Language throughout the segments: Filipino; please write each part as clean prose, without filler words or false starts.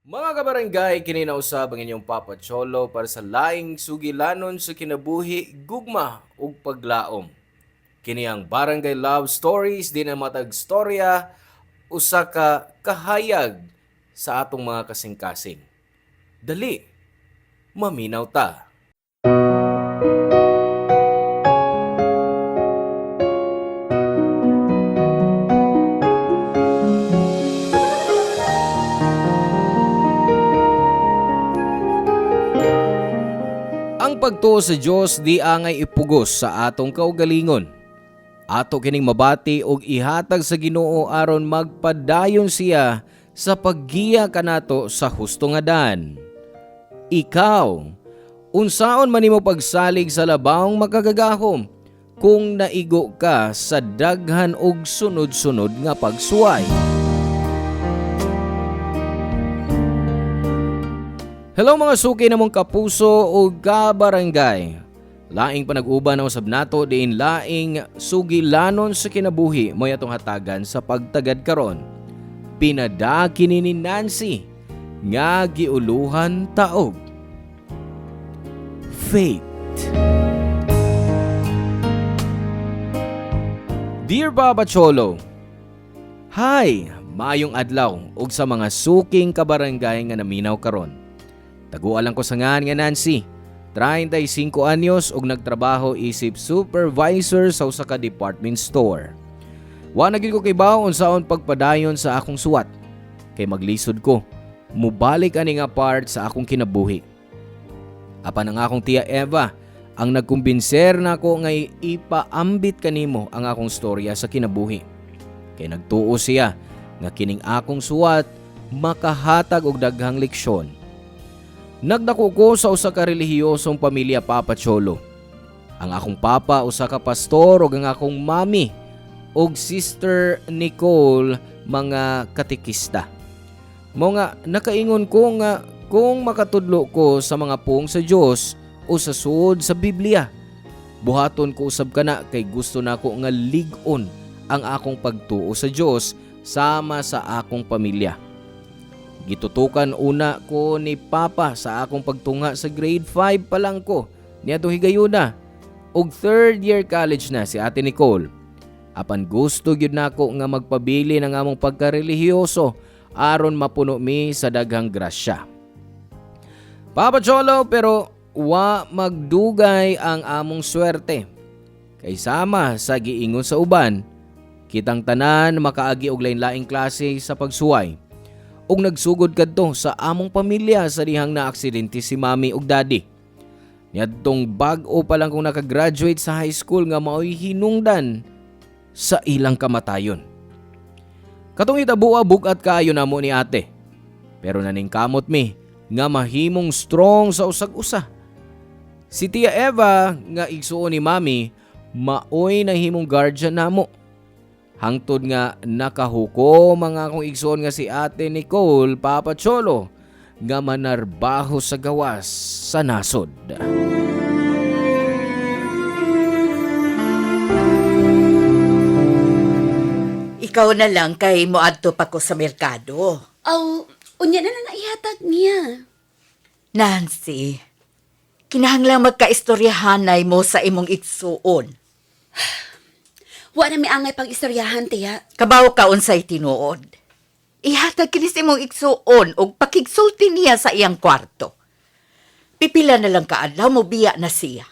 Mga kabarangay, kininausab ang inyong Papa Cholo para sa laing sugilanon sa kinabuhi, gugma ug paglaom. Kini ang Barangay Love Stories din ang matag storya usa ka kahayag sa atong mga kasing-kasing. Dali, maminaw ta. Ang pagtuo sa Dios di angay ipugos sa atong kaugalingon. Ato kining mabati og ihatag sa Ginoo aron magpadayon siya sa paggiya kanato sa husto nga daan. Ikaw, unsaon man nimo pagsalig sa labawng makagagahom kung naigo ka sa daghan og sunod-sunod nga pagsuway. Hello mga suki namong kapuso o kabarangay. Laing panag-uban ang usab nato diin laing sugilanon sa kinabuhi mo atong hatagan sa pagtagad karon. Pinadaki ni Nancy nga giuluhan taog. Fate. Dear Baba Cholo, hi, maayong adlaw ug sa mga suking kabarangay nga naminaw karon. Tagualang ko sa ngan nga Nancy, 35 anyos ug nagtrabaho isip supervisor sa usa ka department store. Wa na gyud ko kibaw unsaon pagpadayon sa akong suwat. Kay maglisod ko, mubalik ani nga part sa akong kinabuhi. Apan ang akong tiya Eva ang nagkumbinser nako nga ipaambit kanimo ang akong storya sa kinabuhi. Kay nagtuo siya nga kining akong suwat makahatag og daghang leksyon. Nagdako ko sa usa ka relihiyosong pamilya Papa Cholo. Ang akong papa usa ka pastor ug ang akong mami ug sister Nicole mga katikista. Mao nga nakaingon ko nga kung makatudlo ko sa mga pung sa Dios o sa suod sa Biblia, buhaton ko usab kana kay gusto nako nga lig-on ang akong pagtuo sa Dios sama sa akong pamilya. Gitutukan una ko ni Papa sa akong pagtunga sa grade 5 pa lang ko niadtong higayuna ug third year college na si Ate Nicole. Apan gusto gyud nako nga magpabili ng among pagkarelihiyoso aron mapuno mi sa daghang grasya. Papa Cholo, pero wa magdugay ang among swerte. Kay sama sa giingon sa uban, kitang tanan makaagi og lain-laing klase sa pagsuway. Ug nagsugod kadto sa among pamilya sa dihang naaksidente si mami ug daddy. Niadtong bag-o pa lang kung nakagraduate sa high school nga mao'y hinungdan sa ilang kamatayon. Katong itabuwa bugat kaayo namo ni ate. Pero naningkamot mi nga mahimong strong sa usag-usa. Si Tia Eva nga igsuon ni mami maoy nahimong guardian namo. Hangtod nga nakahuko mga akong igsoon nga si Ate Nicole Papa Cholo nga manarbaho sa gawas sa nasod. Ikaw na lang kay moadto pa ko sa merkado. Aw, unya na naihatag niya. Nancy, kinahanglang magkaistoryahanay mo sa imong igsuon. Wa na mi angay pang istoryahan, tiya. Kabaw ka unsay tinuod. Ihatag kini sa imong igsuon og pakigsulti niya sa iyang kwarto. Pipila na lang kaadlaw mo biya na siya.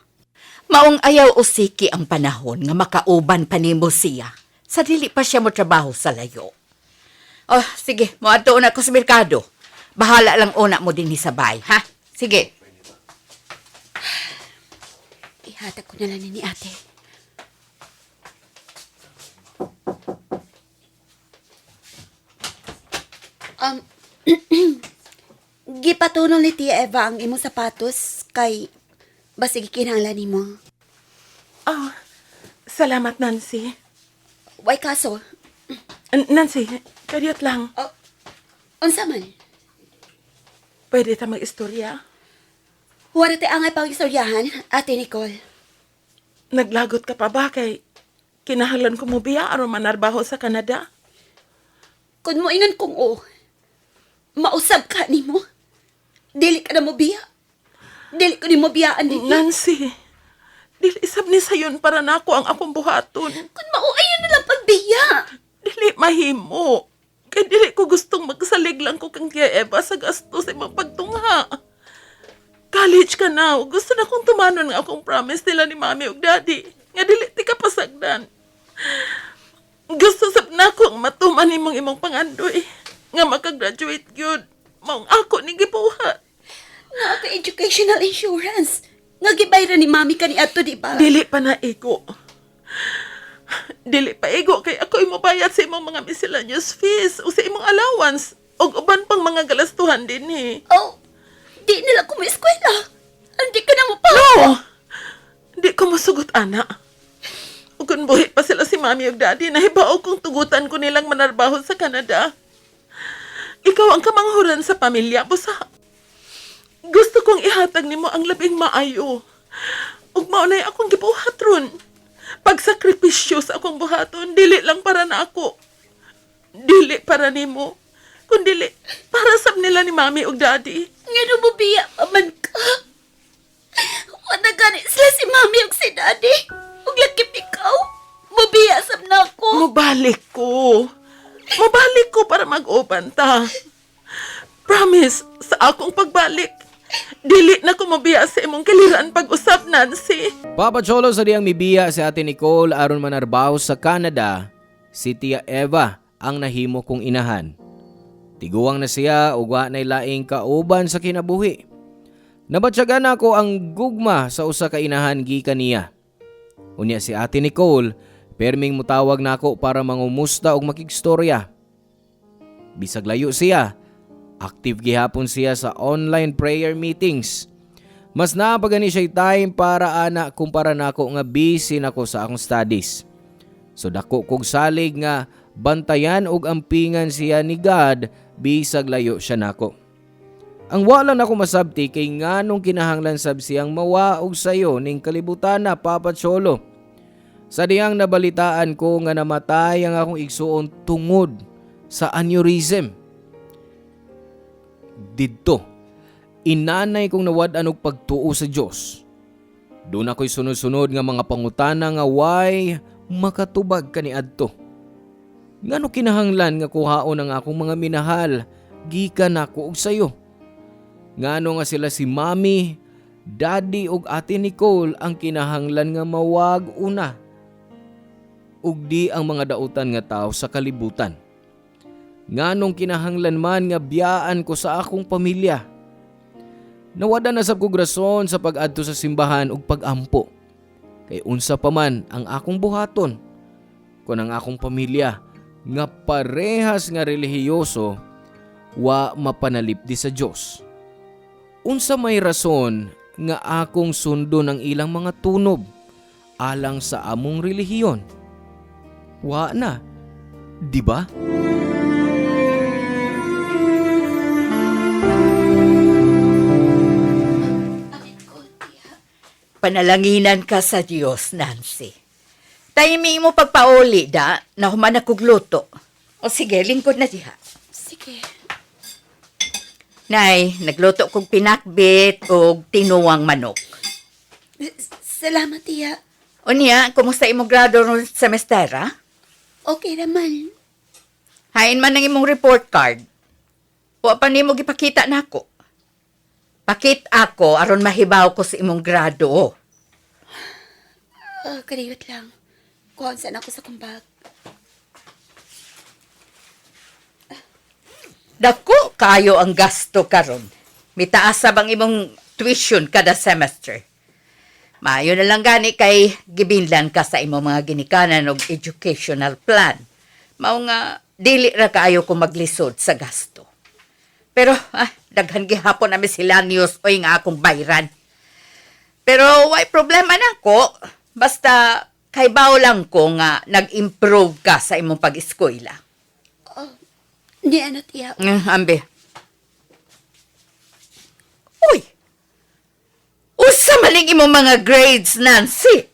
Maong ayaw usiki ang panahon nga makauban pa nimo siya. Sa dili pa siya mo trabaho sa layo. Oh, sige, moadto na ko sa merkado. Bahala lang una mo din sa bay, ha? Sige. Ihatag ko na lang ni ate. Gipatunol ni Tia Eva ang imong sapatos kay basig kinahanglan nimo. Salamat, Nancy. Way kaso, Nancy, kadiyot lang. unsa man? Pwede ta mag-istorya? Wala tayo angay pang istoryahan, Ate Nicole. Naglagot ka pa ba kay kinahanglan ko mo biya aron manarbaho sa Canada? Kung mo ingon kong mausab ka ni mo. Dili ka na mo biya. Dili ko ni mo biyaan din. Nancy, dili isab ni sayon para nako ang akong buhaton. Kung mauayon na lang pagbiya. Dili mahimo. Kay dili ko gustong magsalig lang ko kang Tia Eva sa gasto sa imong pagtungha. College ka na. Gusto na kong tumanon nga akong promise nila ni Mami ug Daddy. Nga dili ti ka pasagdan. Gusto sab na akong matuman imong pangandoy. Nga makagraduate gyud. Maong ako ni gibuhat. Nga ka educational insurance. Nga gibayra ni mami ka ni ato, di ba? Dili pa na igo. Dili pa igo kay ako imo bayad sa imong mga miscellaneous fees o sa imong allowance o uban pang mga galastuhan din eh. Oh, di nila ko may eskwela. Hindi ka na mo pa. No! Di ko masugot, ana. O kung buhi pa sila si Mami ug Daddy, nahibaw kong tugutan ko nilang manarbaho sa Canada. Ikaw ang kamanghuran sa pamilya, busa. Gusto kong ihatag nimo ang labing maayo. Ug maunay akong gibuhat ron. Pagsakripisyo sa akong buhaton, dili lang para na ako. Dili para nimo. Kundi para sa nila ni Mami ug Daddy. Nga no mo biya pa man ka. Wala gani sila si mami ug si daddy. Ug lakip ikaw. Mubiya sab na ako. Mabalik ko. Mabalik ko para mag-open ta. Promise, sa akong pagbalik, dili na ko mabiya sa imong kaliran pag-usap, Nancy. Papa Cholo sa diyang mibiya si Ate Nicole aron manarbaho sa Canada, si Tia Eva ang nahimo kong inahan. Tiguang na siya ug wa nay laing kauban sa kinabuhi. Nabatyagan ako ang gugma sa usa ka inahan gikan niya. Unya si Ate Nicole, perming mutawag nako para mangumusta og makigstorya. Bisag layo siya, active gihapon siya sa online prayer meetings. Mas napagani siya time para ana kumpara nako nga busy nako sa akong studies. So dako kog salig nga bantayan og ampingan siya ni God bisag layo siya nako. Ang wala na ko masabti kay nganong kinahanglan sab siyang mawaog sayo ning kalibutan na, Papa Cholo. Sa diyang nabalitaan ko nga namatay ang akong igsuon tungod sa aneurysm. Didto, inanay kong nawad-an og pagtuo sa Dios. Doon ako'y sunod-sunod nga mga pangutana nga why makatubag kaniadto. Ngano kinahanglan nga kuhaon ang akong mga minahal gikan nako og sayo. Ngano nga sila si Mami, Daddy ug Ate Nicole ang kinahanglan nga mawag una. Ug di ang mga dautan nga tao sa kalibutan. Nganong kinahanglan man nga biyaan ko sa akong pamilya. Nawada na sab kog rason sa pag-adto sa simbahan ug pag-ampo. Kay unsa pa man ang akong buhaton kun ang akong pamilya nga parehas nga relihiyoso wa mapanalipdi sa Dios. Unsa may rason nga akong sundo ng ilang mga tunob alang sa among relihiyon? Wa na, di ba? Panalanginan ka sa Diyos, Nancy. Timing mo pagpauli, da, na human akong luto. O sige, lingkod na diha. Sige. Nay, nagluto kong pinakbit o tinuwang manok. Salamat, tiya. O niya, kumusta imong grado ng semester, ha? Okay naman. Hain man ang imong report card. O pa nimo gipakita nako. Pakit ako aron mahibaw ko sa imong grado. Kariyot lang. Kuhaan saan ako sa kumbag. Dako kayo ang gasto karon. Mitaas sa bang imong tuition kada semester. Maayo na lang gani kay gibinlan ka sa imong mga ginikanan og educational plan. Mao nga dili ra kaayo ko maglisod sa gasto. Pero daghan gihapon na miscellaneous oy nga akong bayran. Pero way problema nako. Basta kay baw lang ko nga nag-improve ka sa imong pag-eskwela. Di ano, tiya. Ambe. Uy! Usa maling imong mga grades, Nancy.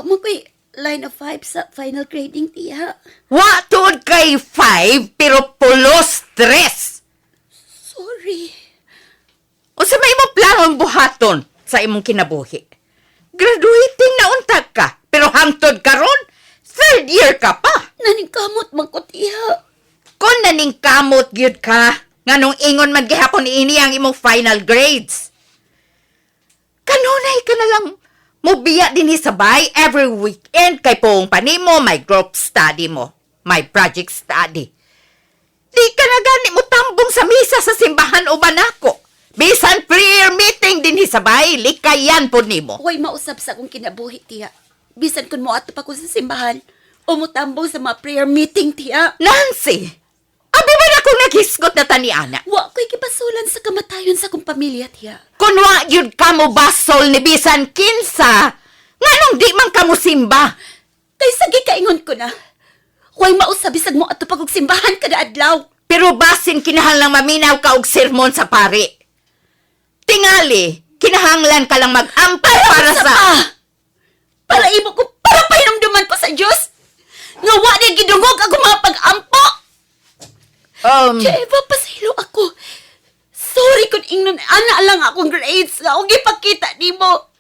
Makoy, line of 5 sa final grading, tiya. Wa tuod kay 5 pero pulos 3. Sorry. O sa may mo planong buhaton sa imong kinabuhi. Graduating na untag ka, pero hangtod karon, 3rd year ka pa. Naningkamot man ko, tiya. Kung naning kamot gyud ka, nganong ingon man gihapon ini ang imong final grades. Kanunay ka na lang mobiya dinhi sabay every weekend kay poong panimo, may group study mo, may project study. Di ka na gani mo tambong sa misa sa simbahan uban ako. Bisan prayer meeting dinhi sabay, likayan po nimo. Huwag mausap sa akong kinabuhi, tiya. Bisan kun mo ato pa ko sa simbahan, umutambong sa mga prayer meeting, tiya. Nancy, abi ba na akong naghisgot na taniana? Wa ko'y kipasulan sa kamatayon sa akong pamilya, tiya. Kung wa yun ka mo basol ni bisan kinsa, nganong di man ka mo simba? Kay sagi kaingon ko na. Huwag mausap bisag mo ato pa kong simbahan kada adlaw. Pero basin kinahanglang maminaw ka og sermon sa pari. Tingali, kinahanglan ka lang mag-ampay para sa... Para imo ko, para pahinumduman ko sa Diyos. Nga wa na gidungog ako mga pag-ampo. Eva, pasaylo ako. Sorry kung ingnon ana lang akong grades nga og ipakita nimo.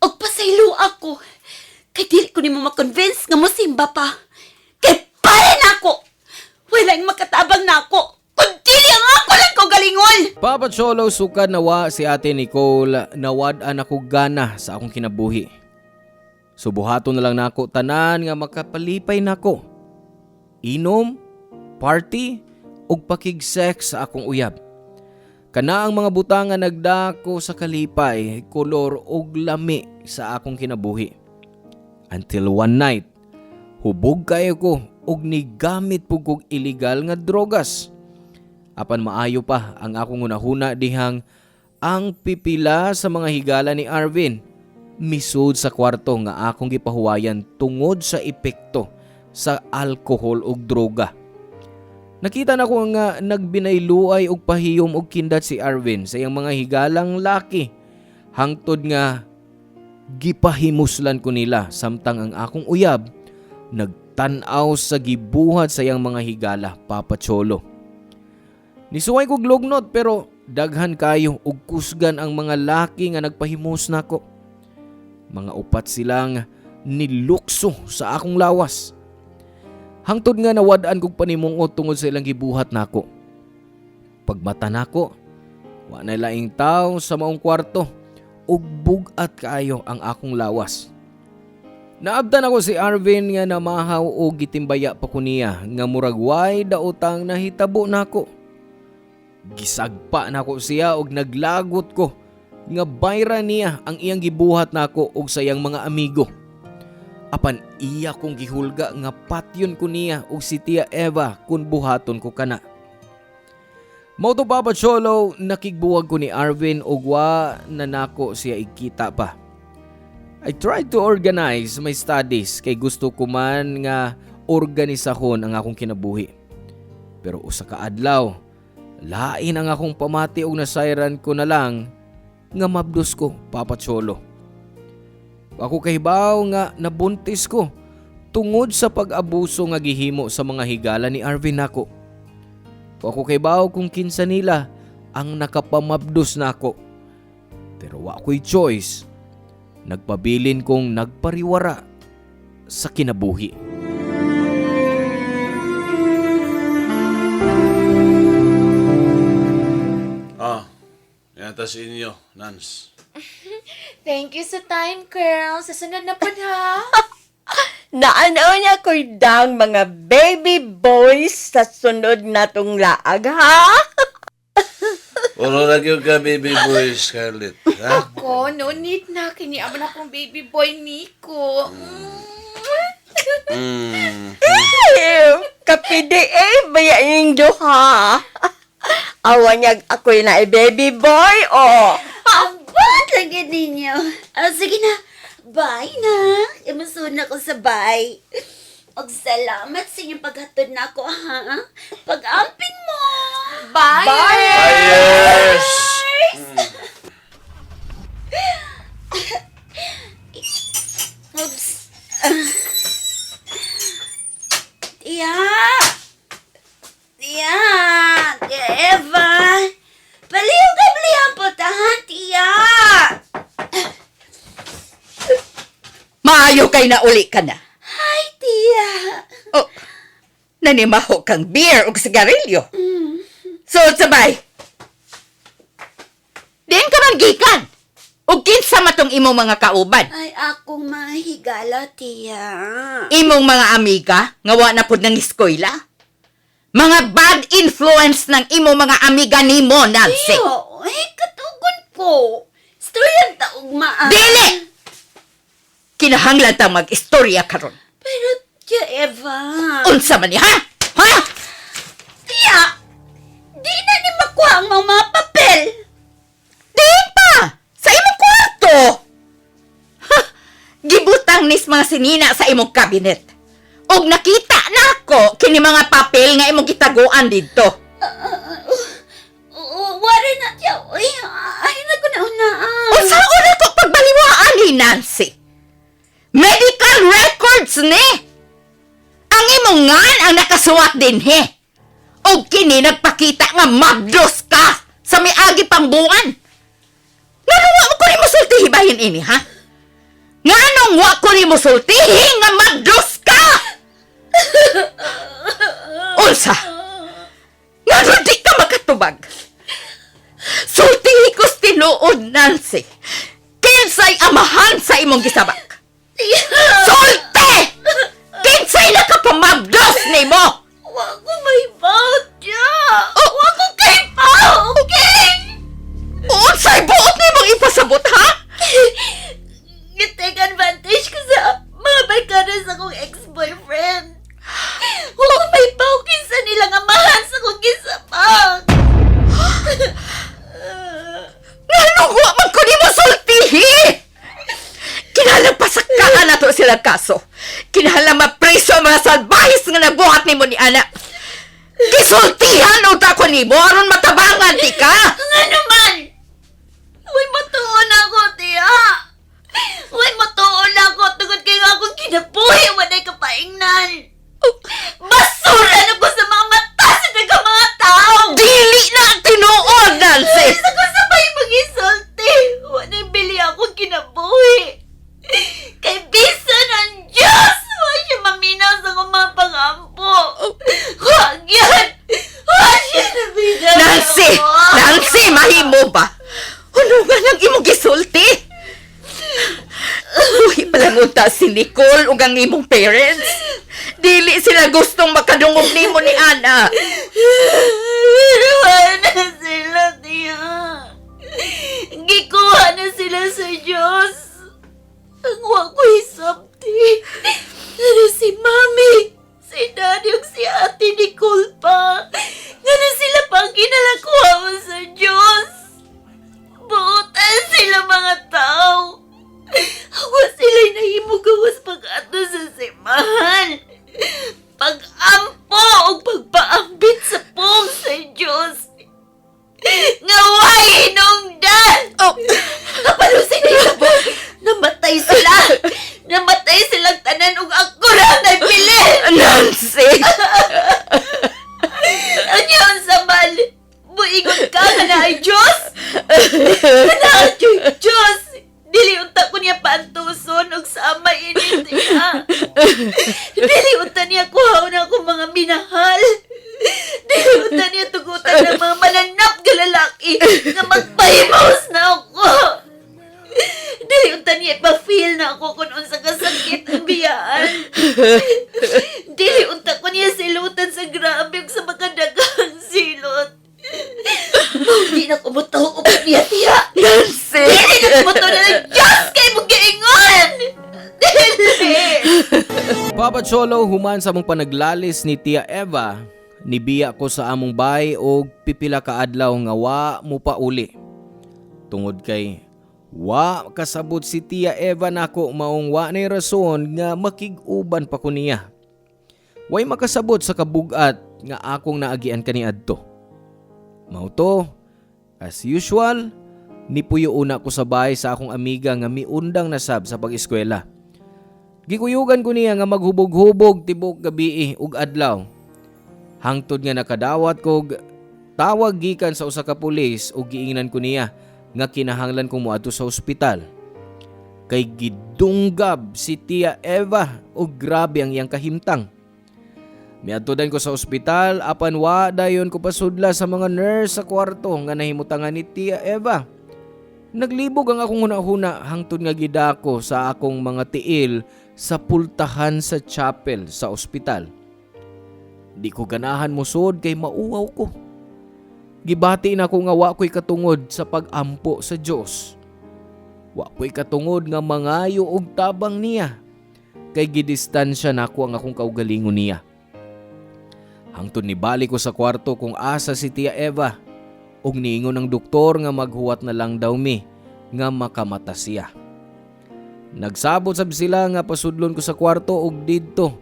Og pasaylo ako. Kay dili ko nimo ma-convince nga mosimba pa. Kay pare na ako. Walang makatabang na ako. Kung dili ang ako lang ko galingol. Papa Cholo, sukad nawa si Ate Nicole, nawad-an ako gana sa akong kinabuhi. Subuhaton na lang nako tanan nga makapalipay nako. Inom, party, ug pakig-sex sa akong uyab. Kana ang mga butangan nagdako sa kalipay, kolor ug lami sa akong kinabuhi. Until one night, hubog kayo ko ug nigamit pug kog illegal nga drogas. Apan maayo pa ang akong unahuna dihang ang pipila sa mga higala ni Arvin misud sa kwarto nga akong gipahuwayan tungod sa epekto sa alkohol ug droga. Nakita na ko nga nagbinayluay og pahiyom og kindat si Arvin sa iyang mga higalang laki hangtod nga gipahimuslan ko nila samtang ang akong uyab nagtan-aw sa gibuhat sa iyang mga higala, Papa Cholo. Nisuway ko glognot pero daghan kayo ug kusgan ang mga laki nga nagpahimus nako. Mga upat silang nilukso sa akong lawas. Hangtod nga nawad-an kog panimungot tungod sa ilang gibuhat nako. Pagmata nako, wa na laing tawo sa maong kwarto ug bugat kaayo ang akong lawas. Naabdan ako si Arvin nga namahaw o gitimbaya pa ko niya nga murag way daotang nahitabo nako. Gisagpa nako siya og naglagot ko nga bayra niya ang iyang gibuhat nako og sayang mga amigo. Apan iya kong gihulga nga patyon ko niya og si Tia Eva kun buhaton ko kana. Mao to, Papa Cholo, nakigbuwag ko ni Arvin og wa na nako siya ikita pa. I tried to organize my studies kay gusto ko man nga organisahon ang akong kinabuhi. Pero usa ka adlaw, lain ang akong pamati og nasayran ko na lang nga mabdos ko, Papa Cholo. Ako kahibaw nga nabuntis ko tungod sa pag-abuso nga gihimo sa mga higala ni Arvin nako. Ako kahibaw kung kinsa nila ang nakapamabdos nako. Pero wa ko'y choice. Nagpabilin kong nagpariwara sa kinabuhi. Yan ta sa inyo, Nance. Thank you sa time, girl. Sa sunod na po, ha? Naanaw niya ko dang mga baby boys sa sunod na tong laag, ha? Puro na yung ka, baby boy, Scarlett. Ha? Ako, no need na. Kiniaman akong baby boy, Nico. Kapide bayaing duha. Awanyag ako'y na baby boy, oh. Ang bat lagi ninyo. Sige na. Bye na. Imusun ako sa bye. Og salamat sa inyong paghatod na ako, ha? Pag-amping mo. Bye! Yes! Oops. Unsay na uli ka na? Hi, tiya. Oh, nanimaho kang beer o sigarilyo. So, sabay. Diyan ka man gikan. O kinsa matong imong mga kauban. Ay, akong mahigala, tiya. Imong mga amiga, nga wa na pud ng eskwela. Mga bad influence ng imong mga amiga nimo, Nancy. Tiyo, ay, katugon ko. Story ang taugmaan. Dili! Kinahanglan ta mag-istorya karon. Pero, tiya Eva. Unsa man ni, ha? Ha? Tiya, di na ni makuha ang mga papel. Diin pa! Sa imong kwarto! Ha! Gibutang nis mga sinina sa imong kabinet. Og nakita na ako kini mga papel nga imong gitaguan didto. Wala na tiya. Ay na ko na unaan. Unsa oras ko pagbaliwaan ni Nancy? Medical records ni! Ang imong ngan ang nakasuwat din he. Og kini nagpakita nga magdos ka sa miagi pambuan. Nganong wa ko ni musultihi bahin ini, ha? Nganong wa ko ni musultihi nga magdos ka? Unsa? Nganong di ka makatubag? Sultihi ko tinuod, Nancy. Kinsay amahan sa imong gisabak? Sulti! Kinsay nakapamagdos ni mo? Wa ko may bout tiya. Wa ko kay pa, okay? Unsay buot ni mong ipasabot, ha? Take advantage ko sa mga barkada sa kong ex-boyfriend. Wa ko may paukin sa nilang amahan sa kong gisabak. Nganong wa man ko ni mo sultihi? Kinahanglan pasakahan na to sila kaso. Kinahanglan mapreso ang mga salbahis nga nabuhat ni mo ni Ana. Kisultihan o ta ko ni mo aron matabangan di ka. Nga naman! Uy, matuon ako, tiya! Uy, matuon ako tungod kay nga akong kinabuhi waday kapaingnan! Basura na ko sa mga mata sa daga mga tao! Dili na ang tinuod, Nancy! Isa ko sabay mag-isulti! Waday bili akong kinabuhi! Kay bisa ng Diyos! Huwag siya maminaw sa kong mga pangampo! Huwag yan! Huwag siya nabinaw Nancy! Nancy, mahimo ba? Hulungan ang imong gisulti! Uy, palangunta si Nicole ug ang imong parents. Dili sila gustong makadungog nimo ni Ana. Wala na sila, tiya. Gikuha na sila sa Diyos. Ang wako hisabti. Ano si Mami, si Daddy, ug si Ate Nicole pa. Nga sila pa ang kinalakuha mo sa Diyos. Buotan sila mga tao. Ako sila'y nahimugawas pag-ato sa simahan. Pag-ampo o pagpaambit sa pong sa Diyos. Ngaway hinungdan! Oh, Kapalusin na yung labo. Namatay sila. Namatay silang tanan ug ako lang nabili. Nancy! Ano yung samal? Buingon ka nga na ay Diyos? Kanahan yung Diyos. Dili unta ko niya paantuson og sama init niya. Dili unta niya kuhaw na akong mga minahal. Dili unta niya tugutan ng mga malanap nga lalaki nga magpahimos na ako. Dili unta niya ipa-feel na ako kung unsa kasakit ang biyaan. Dili unta ko niya silutan sa grabe ug sa makadagang silot. Hindi na kumutuho ko niya, tiya. Nancy! Dili na kumutuho na ng Diyos kay mong giingon! Dili! Papa Cholo, human sa mong panaglalis ni Tia Eva, nibiya ko sa among bahay og pipila ka adlaw nga wa mo pa uli. Tungod kay wa kasabot si Tia Eva nako maong wa nay rason nga makig-uban pa ko niya. Way makasabot sa kabugat nga akong naagian kaniadto. Mauto, as usual, nipuyo una ko sa bahay sa akong amiga nga miundang nasab sa pag-eskwela. Gikuyugan ko niya nga maghubog-hubog tibok gabi ug adlaw. Hangtod nga nakadawat kog tawag gikan sa usa ka pulis ug giingnan ko niya nga kinahanglan kong moadto sa ospital. kay gidunggab si Tia Eva o grabe ang iyang kahimtang. Miadtodan ko sa ospital apan wa dayon ko pasudla sa mga nurse sa kwarto nga nahimutangan ni Tia Eva. Naglibog ang akong hunahuna hangtod nga gidako sa akong mga tiil sa pultahan sa chapel sa ospital. Di ko ganahan musod kay mauwaw ko. Gibati na ko nga wa ko'y katungod sa pag-ampo sa Dios. Wa ko'y katungod nga mangayo og tabang niya. Kay gidistansya nako ang akong kaugalingon niya. Hangtod ni balik ko sa kwarto kung asa si Tia Eva. Og niingon ng doktor nga maghuwat na lang daw mi nga makamata siya. Nagsabot sab sila nga pasudlon ko sa kwarto og didto.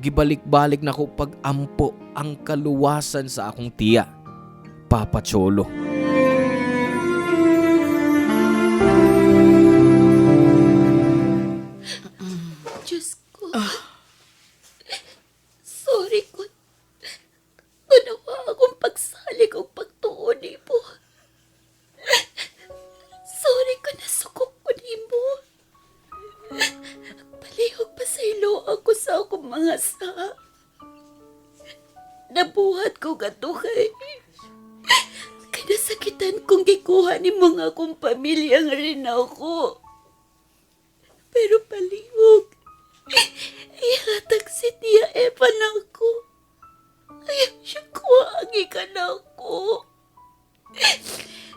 Gibalik-balik na ko pag-ampo ang kaluwasan sa akong tiya, Papa Cholo. Diyos ko. Sorry ko. Unawa akong pagsalig o pagtuon mo. Sorry ko na sukop ko mo. Palihog pa sa ilo ako sa akong mga sa. Nabuhat ko gato kay. Kaya nasakitan kong gikuha ni mga akong pamilya nga rin ako. Pero palihog. Ihatag si Tia Eva na ako. Ayaw siya kuwaagi ka na ako.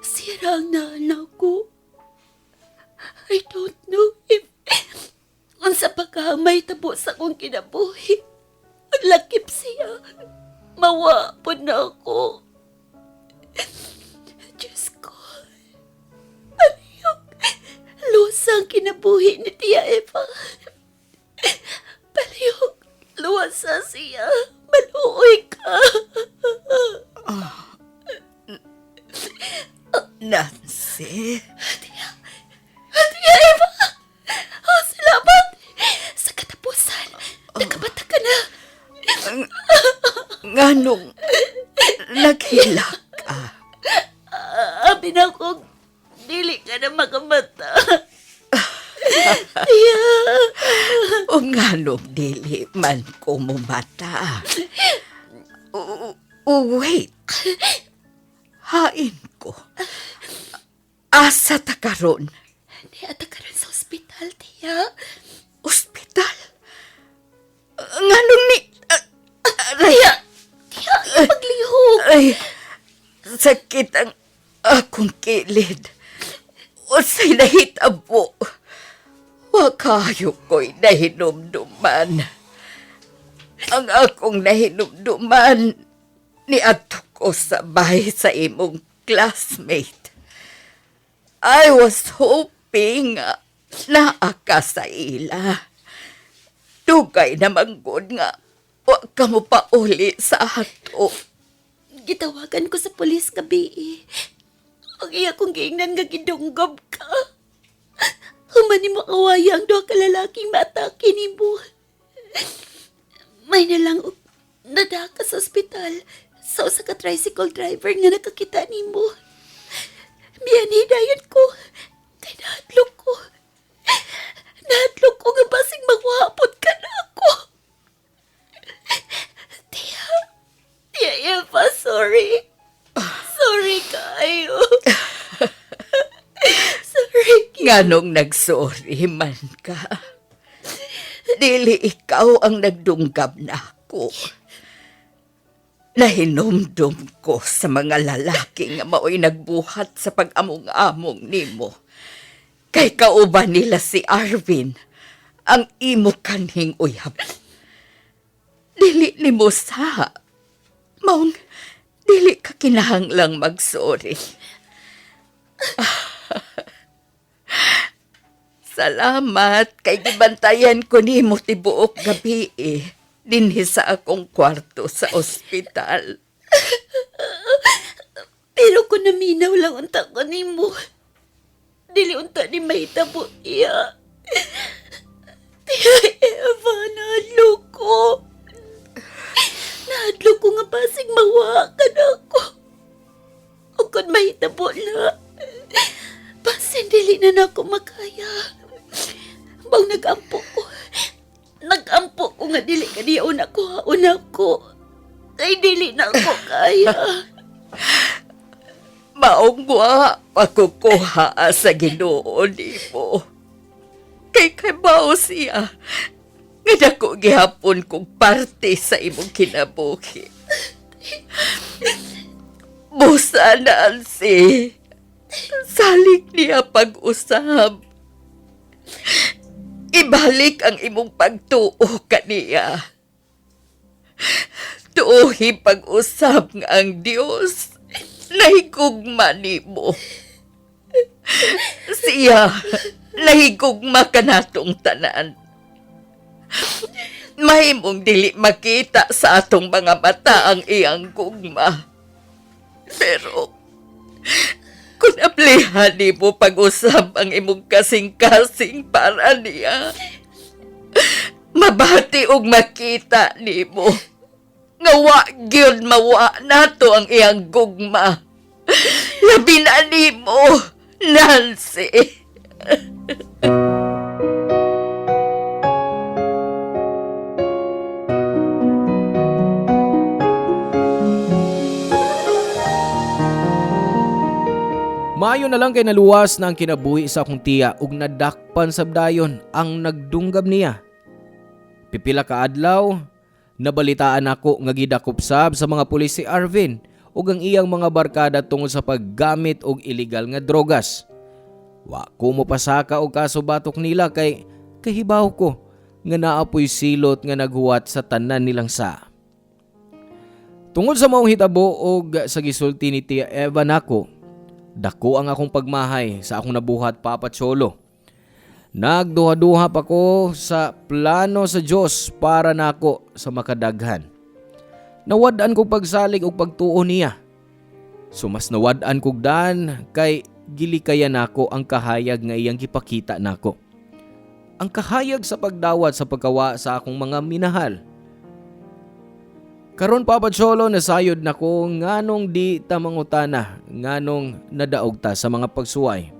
Sirang na anak ko. I don't know if unsa pagkamay tabo sa akong kinabuhi. Lakip siya. Mawapod na ako. Diyos ko. Palihog. Lusang kinabuhi ni Tia Eva. Palihog. Luwasa siya. Maluoy ka. Nancy? Tia Eva! Oh, salamat! Sa katapusan, nakabata ka na. Nganong naghila ka? Abi na kong dili ka na makamata. Tia! O nganong dili man ko mumata? Wait. Hain ko. Asa ta karon? Di ata ka rin sa ospital, Tia. Ospital? Nganong ni... Tia! Tia, paglihog. Ay, sakit ang akong kilid. O sa'y nahitabo. Wakayo ko'y nahinumduman. Ang akong nahinumduman ni ato ko sa bahay sa imong classmate. I was hoping nga naaka sa ila. Dugay naman good nga wa ka mo pa uli sa ato. Gitawagan ko sa polis gabi. Ang iya kong giingnan nga gidunggab ka. Human ni mo awaya ang doha ka lalaking matake ni mo. May nalang nadaka sa ospital sa usa ka tricycle driver nga nakakita ni mo. Miyan hidayon ko. Kay nahadlok ko. Nahadlok ko nga basing magwapod ka na ako. Tia. Tia Eva, sorry. Sorry kayo. Sorry. Nganong nagsorry man ka. Dili ikaw ang nagdunggab na ako. Nahinumdum ko sa mga lalaki nga mao'y nagbuhat sa pag-among-among nimo. Kay kauban nila si Arvin, ang imo kanhing uyab. Dili nimo sa. Maong, dili ka kinahanglang magsorry. Salamat kay gibantayan ko nimo tibuok gabi dinhi sa akong kwarto sa ospital. Pero kung naminaw lang unta ko ni mo, dili unta ni mahitabo iya. Tia Eva, nahadlok ko. Nahadlok ko nga basig mawakan ako. O kung mahitabo na, basin dili na ako makaya. Maong nagampo ko. Nagampo ko nga dili ka niya una ko. Ay dili na ako kaya. Maong wa pakukuha sa Ginoo nimo. Kay mao siya. Nga dako gihapon kong parte sa imong kinabuhi. Busa Nancy. Salig niya pag-usab. Ibalik ang imong pagtuo kaniya. Tuohi pag-usab nga ang Dios nahigugma nimo. Siya nahigugma ka natong tanan. Mahimong dili makita sa atong mga mata ang iyang gugma. Pero kung aplihan nimo pag-usab ang imong kasing-kasing para niya, mabati og makita nimo nga wa gyud mawa nato ang iyang gugma. Labi na nimo, Nancy. Maayo na lang kay naluwas na ang kinabuhi sa akong tiya ug nadakpan sab dayon ang nagdunggab niya. Pipila ka adlaw, nabalitaan ako nga gidakop sab sa mga pulis si Arvin ug ang iyang mga barkada tungod sa paggamit og illegal nga drogas. Wa ko mo pasaka og kaso batok nila kay kahibaw ko nga naapoy silot nga naghuwat sa tanan nilang sa. Tungod sa maong hitabo og sa gisulti ni Tia Eva nako, dako ang akong pagmahay sa akong nabuhat Papa Cholo. Nagduha-duha pa ko sa plano sa Dios para nako sa makadaghan. Nawad-an kog pagsalig og pagtuo niya. Sumas nawad-an kog dan kay gilikayan nako ang kahayag nga iyang gipakita nako. Ang kahayag sa pagdawat sa pagkawa sa akong mga minahal. Karon Papa Cholo nasayod nako nganong di ta mangutana, nganong nadaog ta sa mga pagsuway.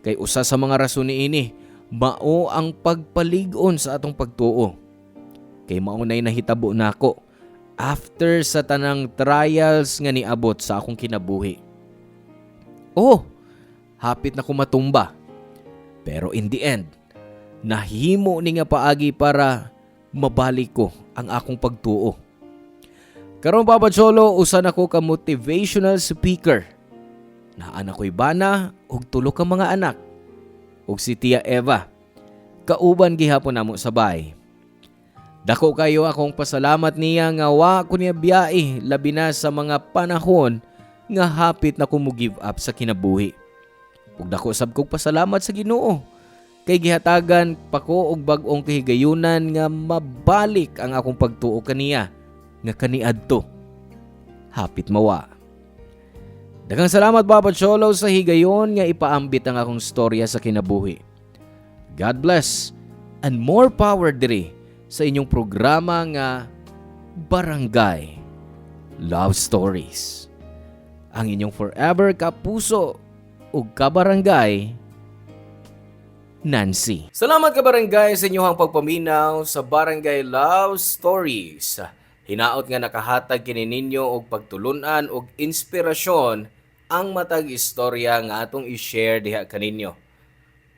Kay usa sa mga rason niini, mao ang pagpalig-on sa atong pagtuo. Kay mao nay nahitabo nako after sa tanang trials nga niabot sa akong kinabuhi. Oh, hapit na ko matumba. Pero in the end, nahimo ni nga paagi para mabalik ko ang akong pagtuo. Karon Papa Cholo, usan ako ka motivational speaker. Naan ako'y bana og tulo ka mga anak. Og si Tia Eva, kauban gihapon namo sa bahay. Dako kayo akong pasalamat niya nga wa ko niya biyae labi na sa mga panahon nga hapit na ko mo give up sa kinabuhi. Ug dako sab kog pasalamat sa Ginoo kay gihatagan pa ko og bag-ong kahigayunan nga mabalik ang akong pagtuo kaniya nga kaniadto hapit mawa. Daghang salamat Papa Cholo sa higayon nga ipaambit ang akong storya sa kinabuhi. God bless and more power diri sa inyong programa nga Barangay Love Stories. Ang inyong forever kapuso ug kabarangay Nancy. Salamat kabarangay sa inyong pagpaminaw sa Barangay Love Stories. Hinaot nga nakahatag kini ninyo og pagtulunan og inspirasyon ang matag istorya nga atong i-share diha kaninyo.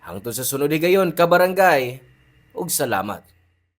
Hangtod sa sunod higayon kabarangay ug salamat.